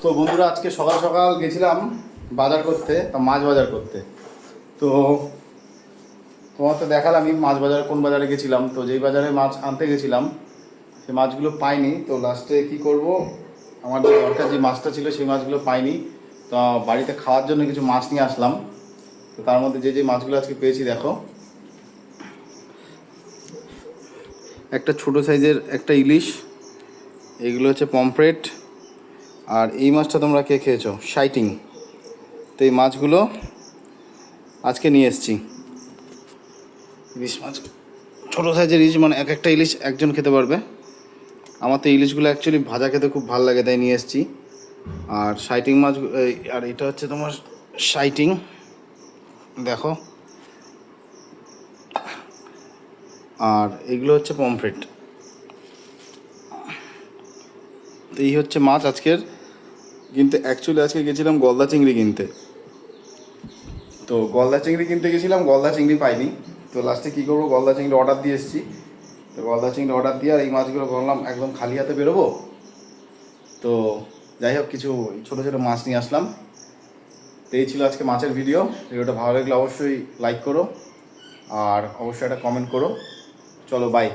তো বন্ধুরা আজকে সকাল সকাল গেছিলাম বাজার করতে, মাছ বাজার করতে। তো তোমার তো দেখালামই মাছ বাজার কোন বাজারে গেছিলাম। তো যেই বাজারে মাছ আনতে গেছিলাম সেই মাছগুলো পাইনি। তো লাস্টে কি করব, আমার যে দরকার যে মাছটা ছিল সেই মাছগুলো পাইনি। তো বাড়িতে খাওয়ার জন্য কিছু মাছ নিয়ে আসলাম। তো তার মধ্যে যে মাছগুলো আজকে পেয়েছি দেখো, একটা ছোট সাইজের একটা ইলিশ, এইগুলো হচ্ছে পমফ্রেট, আর এই মাছটা তোমরা কে খেয়েছো, শাইটিং। তো এই মাছগুলো আজকে নিয়ে এসেছি। ইলিশ মাছ, ছোটো সাইজের ইলিশ, মানে এক একটা ইলিশ একজন খেতে পারবে। আমার তো ইলিশগুলো অ্যাকচুয়ালি ভাজা খেতে খুব ভালো লাগে, তাই নিয়ে এসেছি। আর শাইটিং মাছ, আর এটা হচ্ছে তোমার শাইটিং, দেখো। আর এগুলো হচ্ছে পমফ্রেট। তো এই হচ্ছে মাছ আজকের। কিন্তু অ্যাকচুয়ালি আজকে গেছিলাম গলদা চিংড়ি কিনতে। তো গলদা চিংড়ি কিনতে গেছিলাম, গলদা চিংড়ি পাইনি। তো লাস্টে কী করবো, গলদা চিংড়ি অর্ডার দিয়ে এসেছি। তো গলদা চিংড়ি অর্ডার দিয়ে আর এই মাছগুলো ভাবলাম একদম খালি হাতে বেরোবো। তো যাই হোক, কিছু ছোটো ছোটো মাছ নিয়ে আসলাম। তো এই ছিল আজকে মাছের ভিডিও। ভিডিওটা ভালো লাগলে অবশ্যই লাইক করো আর অবশ্যই একটা কমেন্ট করো। চলো, বাই।